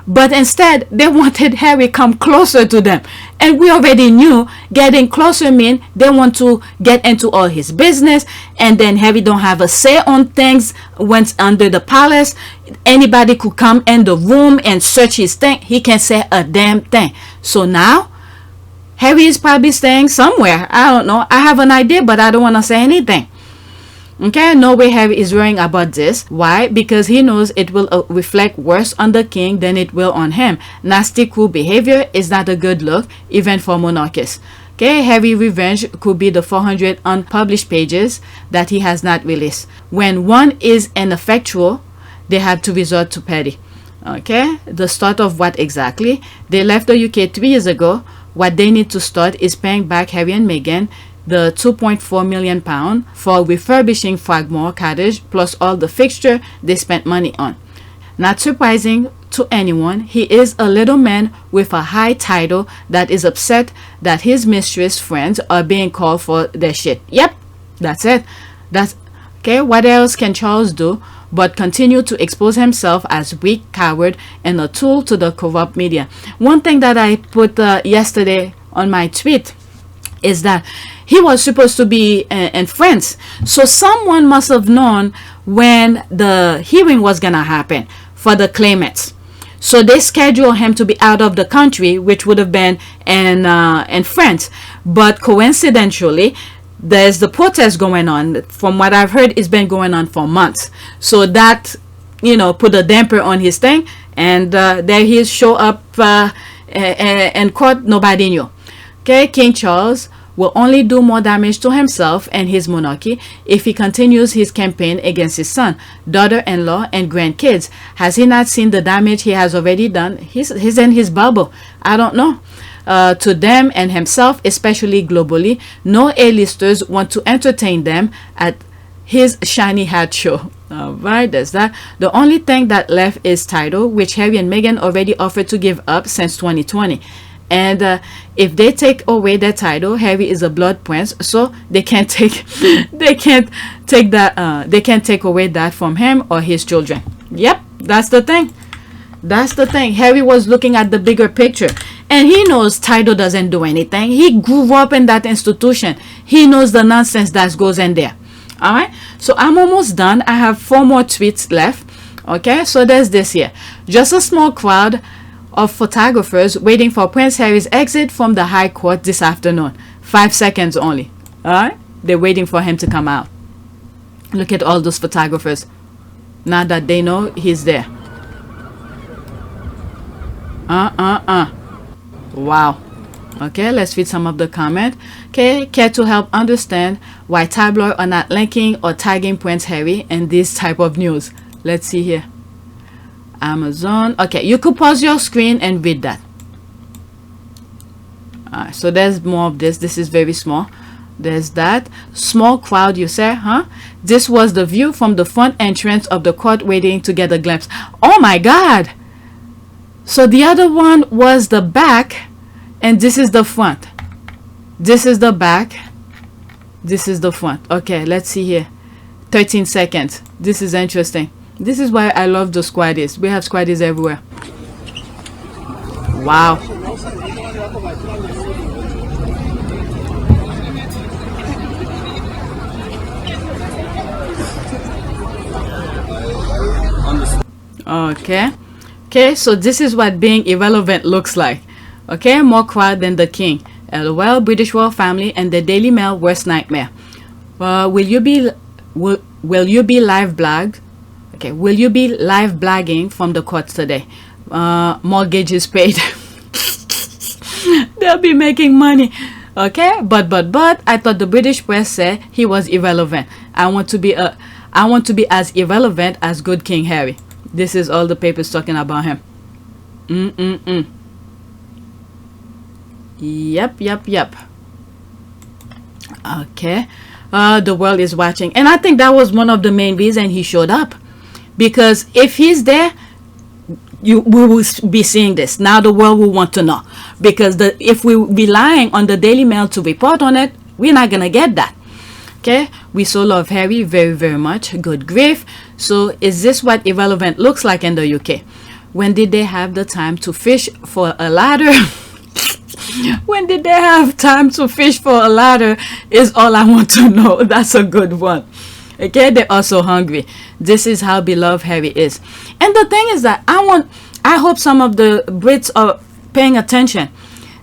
But instead, they wanted Harry come closer to them. And we already knew getting closer mean they want to get into all his business. And then Harry don't have a say on things once under the palace. Anybody could come in the room and search his thing. He can't say a damn thing. So now, Harry is probably staying somewhere. I don't know. I have an idea, but I don't want to say anything. Okay, no way Harry is worrying about this. Why? Because he knows it will reflect worse on the king than it will on him. Nasty, cruel behavior is not a good look, even for monarchists. Okay, Harry revenge could be the 400 unpublished pages that he has not released. When one is ineffectual, they have to resort to petty. Okay, the start of what exactly? They left the UK 3 years ago. What they need to start is paying back Harry and Meghan the £2.4 million for refurbishing Frogmore Cottage plus all the fixture they spent money on. Not surprising to anyone, he is a little man with a high title that is upset that his mistress friends are being called for their shit. Yep, that's it. That's okay. What else can Charles do but continue to expose himself as weak, coward, and a tool to the corrupt media? One thing that I put yesterday on my tweet is that he was supposed to be in France, so someone must have known when the hearing was gonna happen for the claimants. So they scheduled him to be out of the country, which would have been in France. But coincidentally, there's the protest going on. From what I've heard, it's been going on for months. So that, put a damper on his thing, and there he show up in court. Nobody knew. Okay, King Charles will only do more damage to himself and his monarchy if he continues his campaign against his son, daughter-in-law, and grandkids. Has he not seen the damage he has already done? He's in his bubble. I don't know. To them and himself, especially globally, no A-listers want to entertain them at his shiny hat show. Alright, there's that. The only thing that left is title, which Harry and Meghan already offered to give up since 2020. And if they take away their title, Harry is a blood prince, so they can't take they can't take away that from him or his children. Yep, that's the thing. That's the thing. Harry was looking at the bigger picture, and he knows title doesn't do anything. He grew up in that institution. He knows the nonsense that goes in there. All right, so I'm almost done. I have 4 more tweets left. Okay, so there's this here. Just a small crowd of photographers waiting for Prince Harry's exit from the High Court this afternoon. 5 seconds only. All right, they're waiting for him to come out. Look at all those photographers. Now that they know he's there. Wow. Okay, let's read some of the comment. Okay, care to help understand why tabloid are not linking or tagging Prince Harry in this type of news? Let's see here. Amazon. Okay, you could pause your screen and read that. Alright, so there's more of this. This is very small. There's that. Small crowd, you say, huh? This was the view from the front entrance of the court waiting to get a glimpse. Oh my God! So the other one was the back, and this is the front. This is the back. This is the front. Okay, let's see here. 13 seconds. This is interesting. This is why I love the squaddies. We have squaddies everywhere. Wow. Okay, so this is what being irrelevant looks like. Okay, more crowd than the king. LOL, British royal family and the Daily Mail worst nightmare. Will you be live blog? Okay, will you be live blogging from the courts today? Mortgage is paid. They'll be making money. Okay, but I thought the British press said he was irrelevant. I want to be as irrelevant as good King Harry. This is all the papers talking about him. Yep. Okay. The world is watching, and I think that was one of the main reasons he showed up, because if he's there, we will be seeing this. Now the world will want to know, because if we relying on the Daily Mail to report on it, we're not gonna get that. Okay, we so love Harry very, very much. Good grief. So is this what irrelevant looks like in the UK? When did they have the time to fish for a ladder? When did they have time to fish for a ladder is all I want to know. That's a good one. Okay, they're also hungry. This is how beloved Harry is. And the thing is that I hope some of the Brits are paying attention.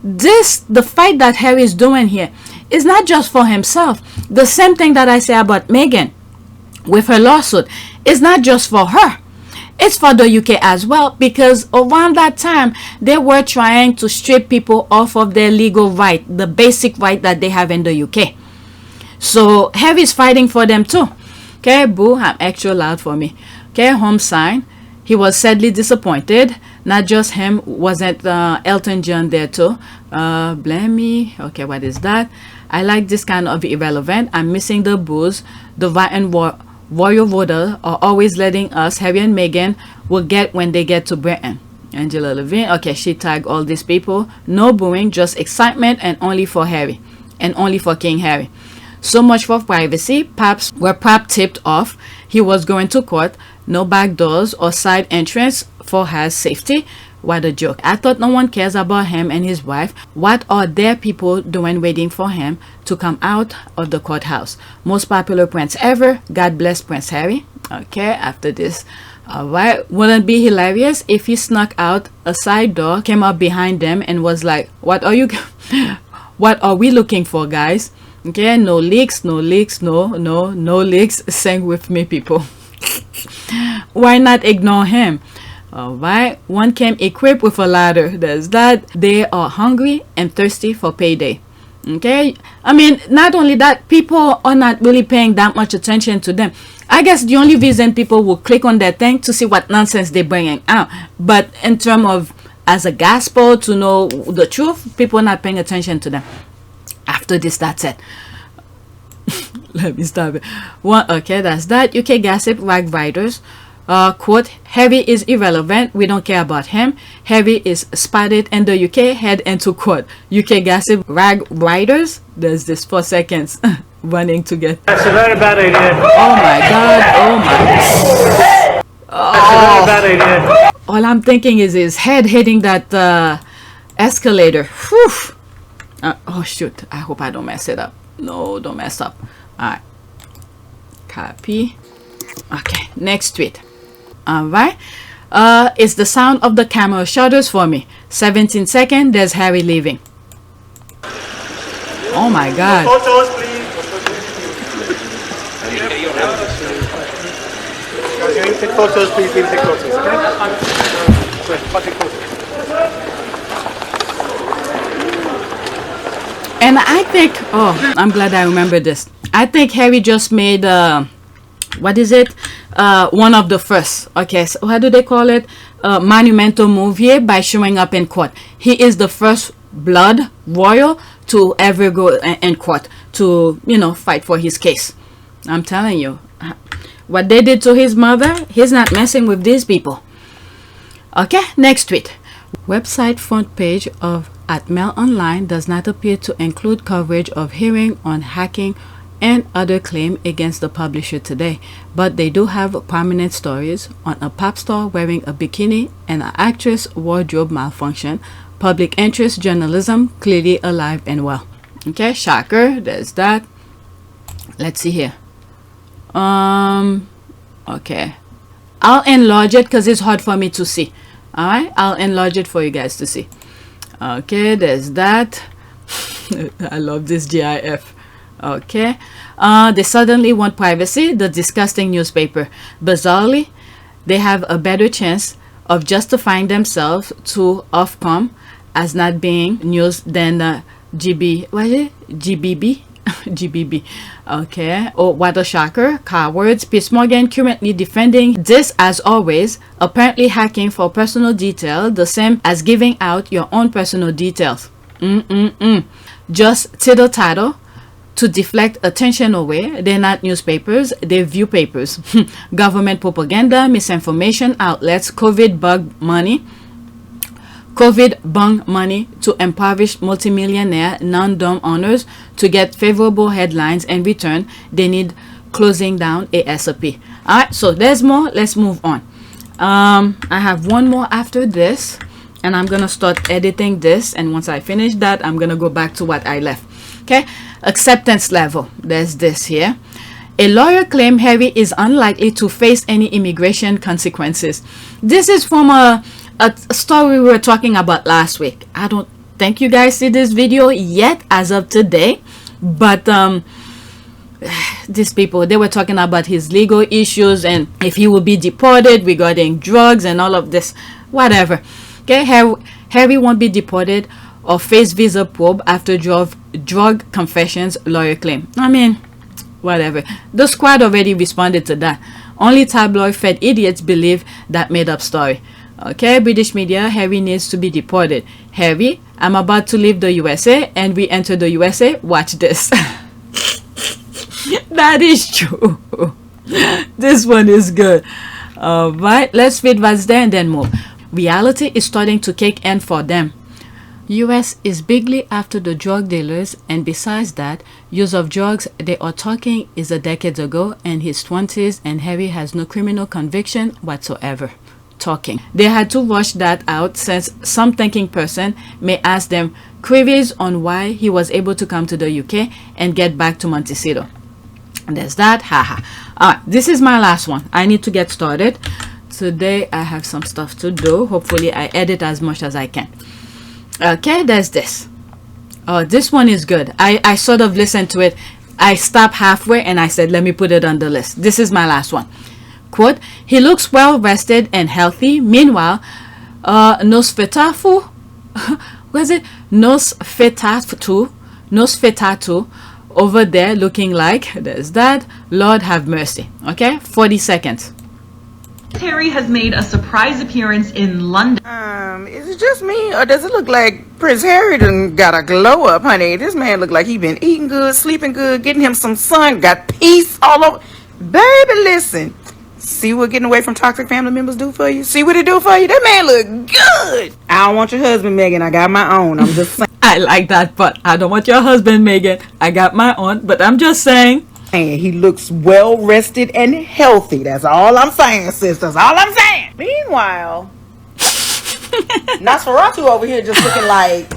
The fight that Harry is doing here is not just for himself. The same thing that I say about Meghan with her lawsuit is not just for her. It's for the UK as well, because around that time they were trying to strip people off of their legal right, the basic right that they have in the UK. So Harry's fighting for them too. Okay, boo, I'm extra loud for me. Okay, home sign. He was sadly disappointed. Not just him, wasn't Elton John there too? Blame me. Okay, what is that? I like this kind of irrelevant. I'm missing the booze. The Vian royal voter are always letting us, Harry and Meghan, will get when they get to Britain. Angela Levine. Okay, she tagged all these people. No booing, just excitement, and only for Harry. And only for King Harry. So much for privacy. Paps were tipped off. He was going to court. No back doors or side entrance for his safety. What a joke. I thought no one cares about him and his wife. What are their people doing waiting for him to come out of the courthouse? Most popular prince ever. God bless Prince Harry. Okay, after this. Alright, wouldn't it be hilarious if he snuck out a side door, came up behind them and was like, what are we looking for, guys? Okay, no leaks, no leaks, no leaks. Sing with me, people. Why not ignore him? Alright, one came equipped with a ladder. There's that. They are hungry and thirsty for payday. Okay, I mean, not only that, people are not really paying that much attention to them. I guess the only reason people will click on that thing to see what nonsense they're bringing out, but in terms of as a gospel to know the truth, people are not paying attention to them. After this, that's it. Let me stop it. One, okay, that's that. UK gossip rag writers. Quote, Harry is irrelevant. We don't care about him. Harry is spotted in the UK. Head into court. UK gossip rag writers. There's this 4 seconds running to get. That's a very bad idea. Oh my God. Oh my. That's a very bad idea. All I'm thinking is his head hitting that escalator. Whew. Oh shoot. I hope I don't mess it up. No, don't mess up. Alright. Copy. Okay. Next tweet. Alright. It's the sound of the camera shutters for me. 17 seconds. There's Harry leaving. Oh my God. Photos, please. Can you take photos, please? Take photos, okay? And I think, oh, I'm glad I remember this. I think Harry just made, what is it? One of the first, okay, so how do they call it? Monumental move here by showing up in court. He is the first blood royal to ever go in court to, you know, fight for his case. I'm telling you, what they did to his mother, he's not messing with these people. Okay, next tweet. Website front page of @Mail Online does not appear to include coverage of hearing on hacking and other claim against the publisher today, but they do have prominent stories on a pop star wearing a bikini and an actress wardrobe malfunction. Public interest journalism clearly alive and well. Okay, shocker. There's that. Let's see here. Okay, I'll enlarge it because it's hard for me to see. All right, I'll enlarge it for you guys to see. Okay, there's that. I love this GIF. Okay, they suddenly want privacy. The disgusting newspaper. Bizarrely, they have a better chance of justifying themselves to Ofcom as not being news than GB. What is it? GBB. GBB. Okay. Oh, what a shocker. Cowards. Piers Morgan currently defending this as always. Apparently hacking for personal detail, the same as giving out your own personal details. Just tittle tattle to deflect attention away. They're not newspapers, they're view papers. Government propaganda, misinformation outlets, COVID bung money to impoverished multimillionaire non-dom owners to get favorable headlines. In return, they need closing down ASAP. Alright, so there's more. Let's move on. I have one more after this, and I'm gonna start editing this, and once I finish that, I'm gonna go back to what I left. Okay, acceptance level. There's this here. A lawyer claimed Harry is unlikely to face any immigration consequences. This is from a story we were talking about last week. I don't think you guys see this video yet as of today, but these people, they were talking about his legal issues and if he will be deported regarding drugs and all of this, whatever. Okay, Harry won't be deported or face visa probe after drug confessions, lawyer claim. I mean, whatever. The squad already responded to that. Only tabloid fed idiots believe that made up story. Okay, British media, Harry needs to be deported. Harry, I'm about to leave the USA and we enter the USA. Watch this. That is true. This one is good. Alright, let's read what's there and then move. Reality is starting to kick in for them. US is bigly after the drug dealers, and besides that, use of drugs they are talking is a decade ago in his 20s, and Harry has no criminal conviction whatsoever. Talking. They had to rush that out since some thinking person may ask them queries on why he was able to come to the UK and get back to Montecito. And there's that. Haha. Alright, this is my last one. I need to get started. Today I have some stuff to do. Hopefully I edit as much as I can. Okay, there's this. Oh, this one is good. I sort of listened to it. I stopped halfway and I said, let me put it on the list. This is my last one. Quote, he looks well rested and healthy. Meanwhile, Nosferatu Nosferatu over there looking like, there's that. Lord have mercy. Okay, 40 seconds. Harry has made a surprise appearance in London. Is it just me, or does it look like Prince Harry done got a glow up, honey? This man look like he been eating good, sleeping good, getting him some sun, got peace all over. Baby, listen. See what getting away from toxic family members do for you? See what it do for you? That man look good. I don't want your husband, Megan. I got my own. I'm just saying. I like that, but I don't want your husband, Megan. I got my own, but I'm just saying. And he looks well rested and healthy. That's all I'm saying, sis. That's all I'm saying. Meanwhile, Nosferatu over here just looking like.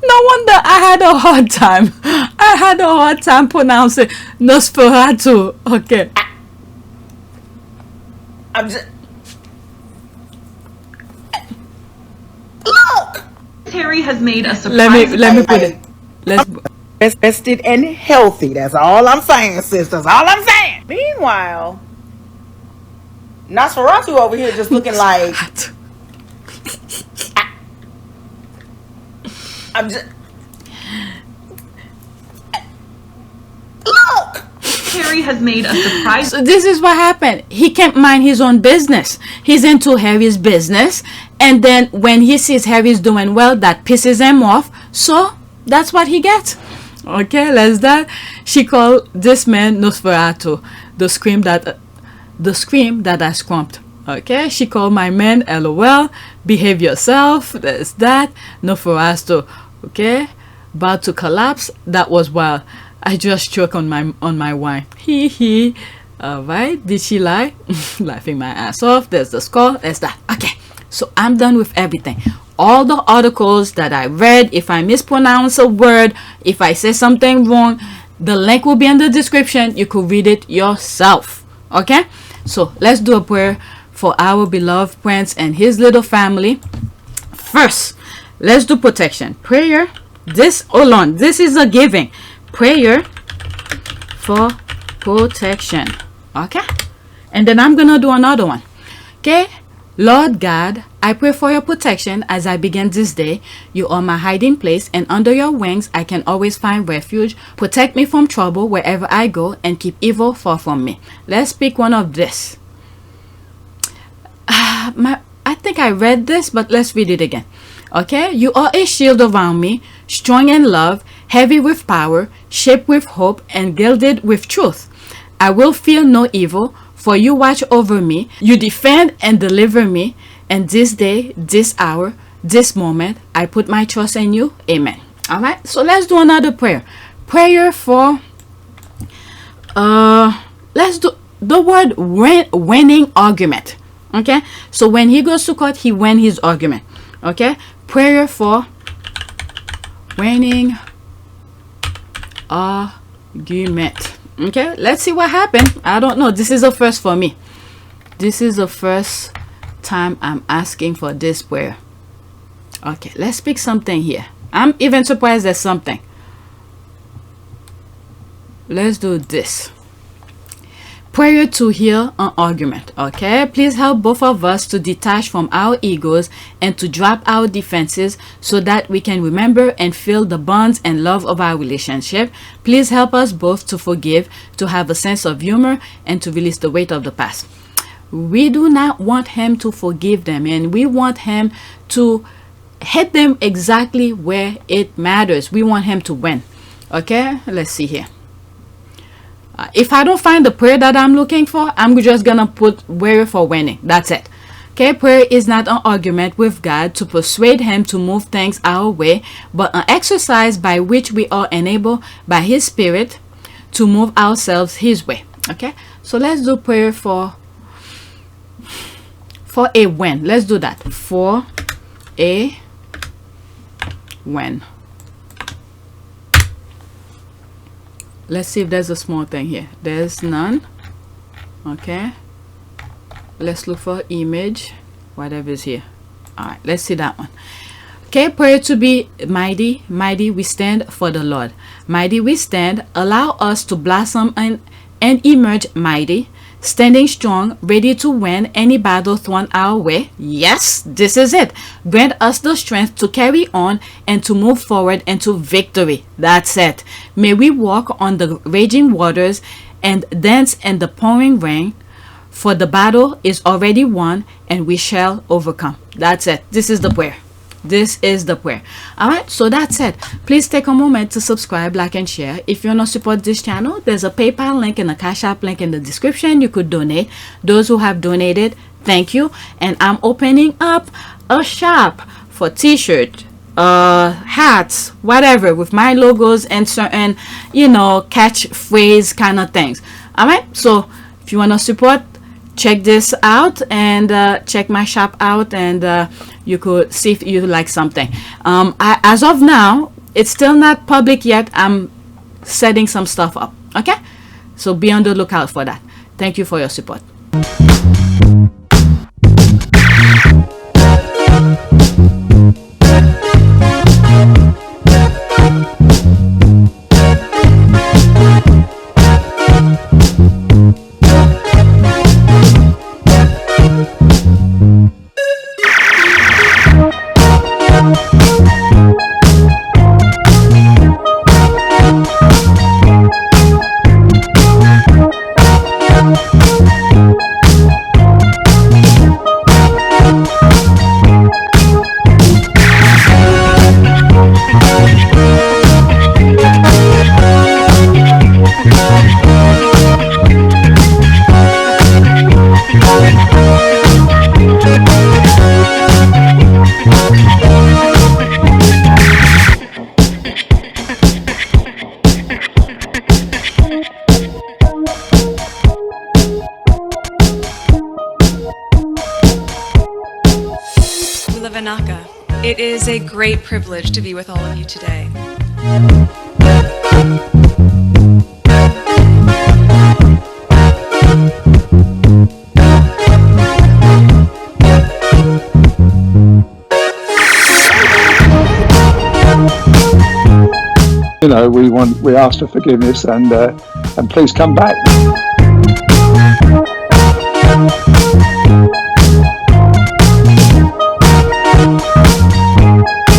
No wonder I had a hard time. I had a hard time pronouncing Nosferatu. Okay. I'm just. Look. Harry has made a surprise. Let me put it. Let's. Rested and healthy. That's all I'm saying, sis. That's all I'm saying. Meanwhile, Nosferatu over here just looking like. I'm just. Look. Harry has made a surprise. So this is what happened. He can't mind his own business. He's into Harry's business, and then when he sees Harry's doing well, that pisses him off. So that's what he gets. Okay, let's that. She called this man Nosferatu, the scream that I scrumped. Okay, she called my man LOL. Behave yourself. There's that. Nosferatu. Okay, about to collapse. That was wild. I just choked on my wine. Hee hee. Alright, did she lie? Laughing my ass off. There's the score. There's that. Okay, so I'm done with everything. All the articles that I read, if I mispronounce a word, if I say something wrong, the link will be in the description. You could read it yourself. Okay, so let's do a prayer for our beloved prince and his little family. First, let's do protection prayer. Hold on, this is a giving prayer for protection. Okay, and then I'm gonna do another one. Okay, Lord God, I pray for your protection as I begin this day. You are my hiding place, and under your wings I can always find refuge. Protect me from trouble wherever I go, and keep evil far from me. Let's pick one of this. I think I read this, but let's read it again. Okay, you are a shield around me, strong in love, heavy with power, shaped with hope, and gilded with truth. I will fear no evil, for you watch over me. You defend and deliver me. And this day, this hour, this moment, I put my trust in you. Amen. All right, so let's do another prayer. Prayer for let's do the word winning argument. Okay, so when he goes to court, he win his argument. Okay, prayer for winning argument. Okay, let's see what happened. I don't know. This is the first for me. This is the first time I'm asking for this prayer. Okay, let's pick something here. I'm even surprised there's something. Let's do this. Prayer to heal an argument. Okay, please help both of us to detach from our egos and to drop our defenses so that we can remember and feel the bonds and love of our relationship. Please help us both to forgive, to have a sense of humor, and to release the weight of the past. We do not want him to forgive them, and we want him to hit them exactly where it matters. We want him to win. Okay, let's see here. If I don't find the prayer that I'm looking for, I'm just gonna put prayer for winning. That's it. Okay, prayer is not an argument with God to persuade him to move things our way, but an exercise by which we are enabled by his spirit to move ourselves his way. Okay, so let's do prayer for a win. Let's do that. For a win. Let's see if there's a small thing here. There's none. Okay, let's look for image, whatever is here. All right, let's see that one. Okay, prayer to be mighty. Mighty we stand for the Lord. Mighty we stand. Allow us to blossom and emerge mighty. standing strong, ready to win any battle thrown our way. Yes, this is it. Grant us the strength to carry on and to move forward into victory. That's it. May we walk on the raging waters and dance in the pouring rain, for the battle is already won and we shall overcome. That's it. This is the prayer. This is the prayer. Alright, so that's it. Please take a moment to subscribe, like, and share. If you want to support this channel, there's a PayPal link and a Cash App link in the description. You could donate. Those who have donated, thank you. And I'm opening up a shop for t-shirts, hats, whatever, with my logos and certain, catchphrase kind of things. Alright, so if you want to support, check this out and check my shop out, and you could see if you like something. As of now, it's still not public yet. I'm setting some stuff up. Okay, so be on the lookout for that. Thank you for your support. It is a great privilege to be with all of you today. We ask for forgiveness and please come back.